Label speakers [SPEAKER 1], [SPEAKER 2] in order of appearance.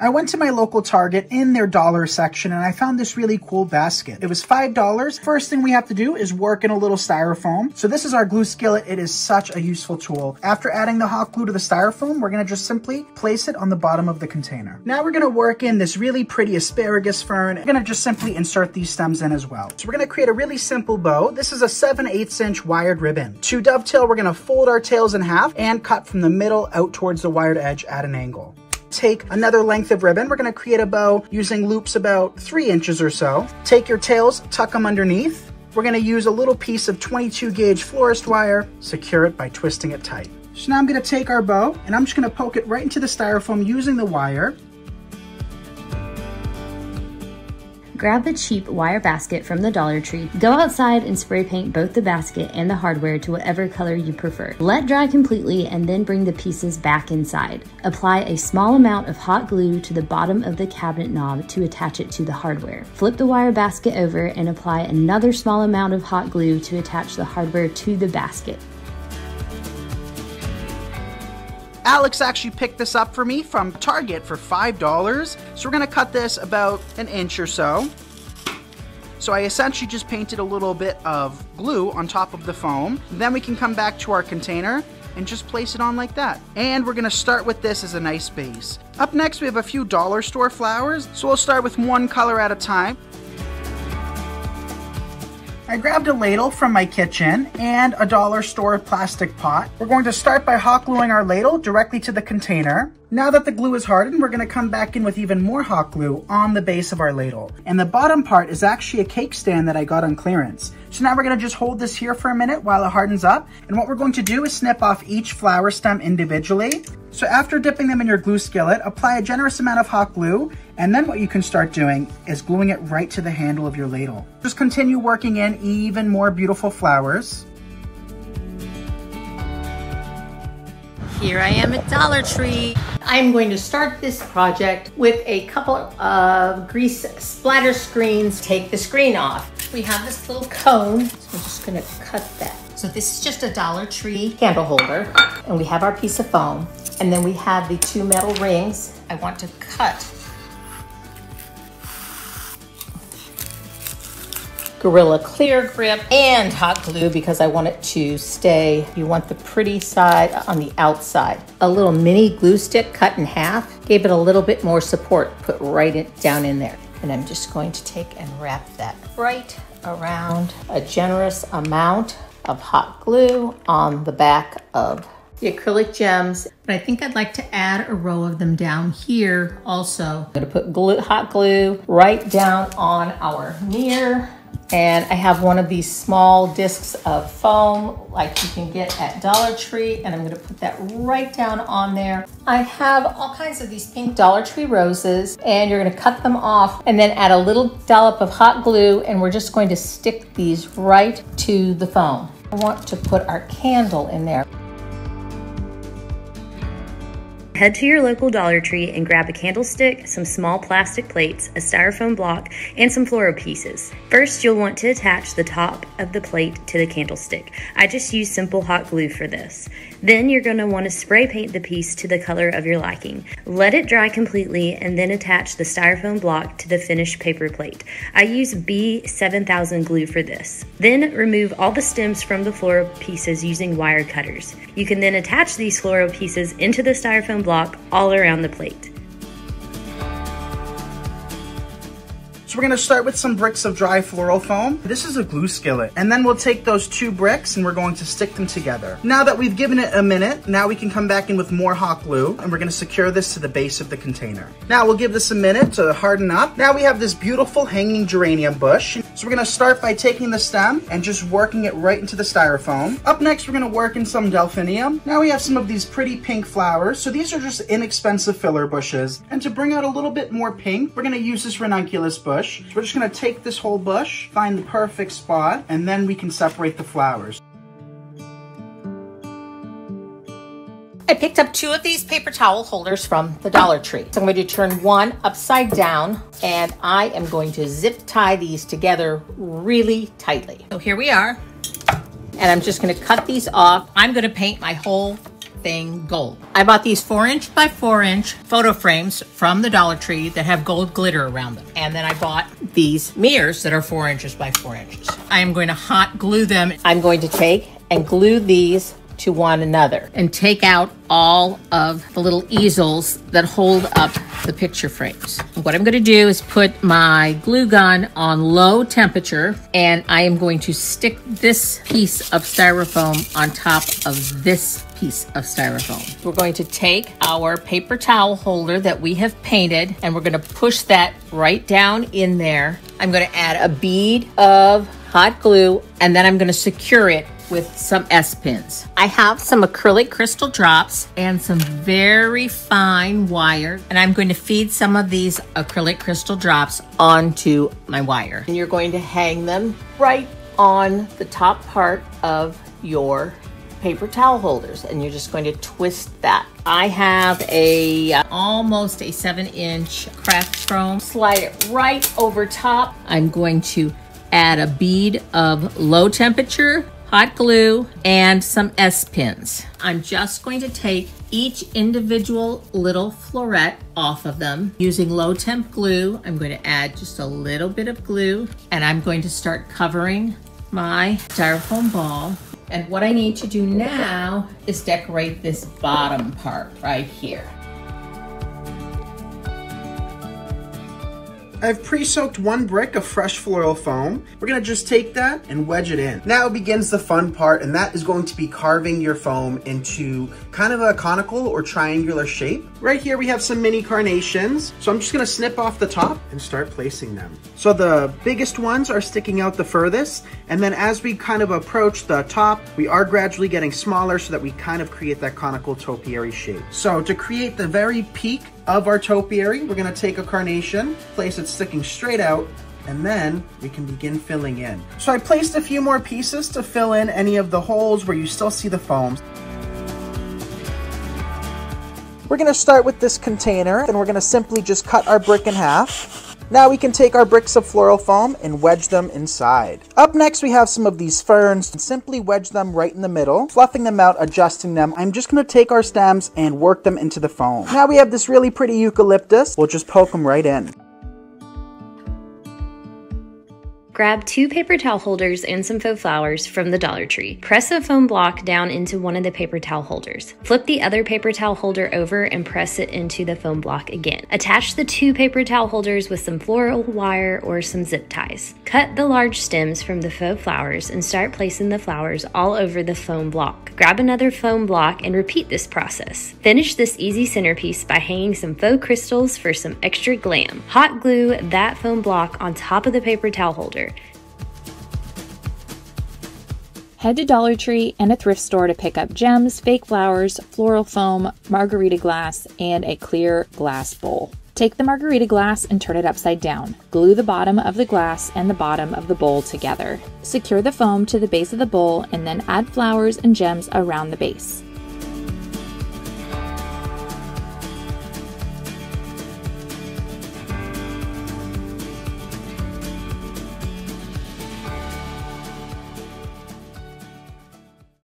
[SPEAKER 1] I went to my local Target in their dollar section and I found this really cool basket. It was $5. First thing we have to do is work in a little styrofoam. So this is our glue skillet. It is such a useful tool. After adding the hot glue to the styrofoam, we're gonna just simply place it on the bottom of the container. Now we're gonna work in this really pretty asparagus fern. We're gonna just simply insert these stems in as well. So we're gonna create a really simple bow. This is a 7/8 inch wired ribbon. To dovetail, we're gonna fold our tails in half and cut from the middle out towards the wired edge at an angle. Take another length of ribbon. We're going to create a bow using loops about 3 inches or so. Take your tails, tuck them underneath. We're going to use a little piece of 22 gauge florist wire, secure it by twisting it tight. So now I'm going to take our bow and I'm just going to poke it right into the styrofoam using the wire.
[SPEAKER 2] Grab a cheap wire basket from the Dollar Tree. Go outside and spray paint both the basket and the hardware to whatever color you prefer. Let dry completely and then bring the pieces back inside. Apply a small amount of hot glue to the bottom of the cabinet knob to attach it to the hardware. Flip the wire basket over and apply another small amount of hot glue to attach the hardware to the basket.
[SPEAKER 1] Alex actually picked this up for me from Target for $5. So we're gonna cut this about an inch or so. So I essentially just painted a little bit of glue on top of the foam. Then we can come back to our container and just place it on like that. And we're gonna start with this as a nice base. Up next, we have a few dollar store flowers. So we'll start with one color at a time. I grabbed a ladle from my kitchen and a dollar store plastic pot. We're going to start by hot gluing our ladle directly to the container. Now that the glue is hardened, we're going to come back in with even more hot glue on the base of our ladle. And the bottom part is actually a cake stand that I got on clearance. So now we're going to just hold this here for a minute while it hardens up. And what we're going to do is snip off each flower stem individually. So after dipping them in your glue skillet, apply a generous amount of hot glue. And then what you can start doing is gluing it right to the handle of your ladle. Just continue working in even more beautiful flowers.
[SPEAKER 3] Here I am at Dollar Tree. I'm going to start this project with a couple of grease splatter screens. Take the screen off. We have this little cone, so I'm just gonna cut that. So this is just a Dollar Tree candle holder, and we have our piece of foam, and then we have the 2 metal rings. I want to cut Gorilla Clear Grip and hot glue because I want it to stay. You want the pretty side on the outside. A little mini glue stick cut in half gave it a little bit more support, put down in there. And I'm just going to take and wrap that right around a generous amount of hot glue on the back of the acrylic gems. But I think I'd like to add a row of them down here also. I'm gonna put hot glue right down on our mirror. And I have one of these small discs of foam like you can get at Dollar Tree, and I'm gonna put that right down on there. I have all kinds of these pink Dollar Tree roses, and you're gonna cut them off and then add a little dollop of hot glue, and we're just going to stick these right to the foam. I want to put our candle in there.
[SPEAKER 2] Head to your local Dollar Tree and grab a candlestick, some small plastic plates, a styrofoam block, and some floral pieces. First, you'll want to attach the top of the plate to the candlestick. I just use simple hot glue for this. Then you're going to want to spray paint the piece to the color of your liking. Let it dry completely and then attach the styrofoam block to the finished paper plate. I use B7000 glue for this. Then remove all the stems from the floral pieces using wire cutters. You can then attach these floral pieces into the styrofoam block all around the plate.
[SPEAKER 1] So we're gonna start with some bricks of dry floral foam. This is a glue skillet. And then we'll take those 2 bricks and we're going to stick them together. Now that we've given it a minute, now we can come back in with more hot glue and we're gonna secure this to the base of the container. Now we'll give this a minute to harden up. Now we have this beautiful hanging geranium bush. So we're gonna start by taking the stem and just working it right into the styrofoam. Up next, we're gonna work in some delphinium. Now we have some of these pretty pink flowers. So these are just inexpensive filler bushes. And to bring out a little bit more pink, we're gonna use this ranunculus bush. So we're just gonna take this whole bush, find the perfect spot, and then we can separate the flowers.
[SPEAKER 3] I picked up 2 of these paper towel holders from the Dollar Tree. So I'm going to turn one upside down, and I am going to zip tie these together really tightly. So here we are, and I'm just gonna cut these off. I'm gonna paint my whole everything gold. I bought these 4" by 4" photo frames from the Dollar Tree that have gold glitter around them. And then I bought these mirrors that are 4" by 4". I am going to hot glue them. I'm going to take and glue these to one another and take out all of the little easels that hold up the picture frames. What I'm going to do is put my glue gun on low temperature, and I am going to stick this piece of styrofoam on top of this piece of styrofoam. We're going to take our paper towel holder that we have painted, and we're going to push that right down in there. I'm going to add a bead of hot glue, and then I'm going to secure it with some S-pins. I have some acrylic crystal drops and some very fine wire, and I'm going to feed some of these acrylic crystal drops onto my wire. And you're going to hang them right on the top part of your paper towel holders, and you're just going to twist that. I have almost a 7" craft foam. Slide it right over top. I'm going to add a bead of low temperature hot glue and some S-pins. I'm just going to take each individual little floret off of them using low temp glue. I'm going to add just a little bit of glue, and I'm going to start covering my styrofoam ball. And what I need to do now is decorate this bottom part right here.
[SPEAKER 1] I've pre-soaked 1 brick of fresh floral foam. We're gonna just take that and wedge it in. Now begins the fun part, and that is going to be carving your foam into kind of a conical or triangular shape. Right here we have some mini carnations. So I'm just gonna snip off the top and start placing them. So the biggest ones are sticking out the furthest, and then as we kind of approach the top, we are gradually getting smaller so that we kind of create that conical topiary shape. So to create the very peak of our topiary, we're gonna take a carnation, place it sticking straight out, and then we can begin filling in. So I placed a few more pieces to fill in any of the holes where you still see the foam. We're gonna start with this container, and we're gonna simply just cut our brick in half. Now we can take our bricks of floral foam and wedge them inside. Up next we have some of these ferns, and simply wedge them right in the middle, fluffing them out, adjusting them. I'm just gonna take our stems and work them into the foam. Now we have this really pretty eucalyptus. We'll just poke them right in.
[SPEAKER 2] Grab 2 paper towel holders and some faux flowers from the Dollar Tree. Press a foam block down into one of the paper towel holders. Flip the other paper towel holder over and press it into the foam block again. Attach the 2 paper towel holders with some floral wire or some zip ties. Cut the large stems from the faux flowers and start placing the flowers all over the foam block. Grab another foam block and repeat this process. Finish this easy centerpiece by hanging some faux crystals for some extra glam. Hot glue that foam block on top of the paper towel holder.
[SPEAKER 4] Head to Dollar Tree and a thrift store to pick up gems, fake flowers, floral foam, margarita glass, and a clear glass bowl. Take the margarita glass and turn it upside down. Glue the bottom of the glass and the bottom of the bowl together. Secure the foam to the base of the bowl and then add flowers and gems around the base.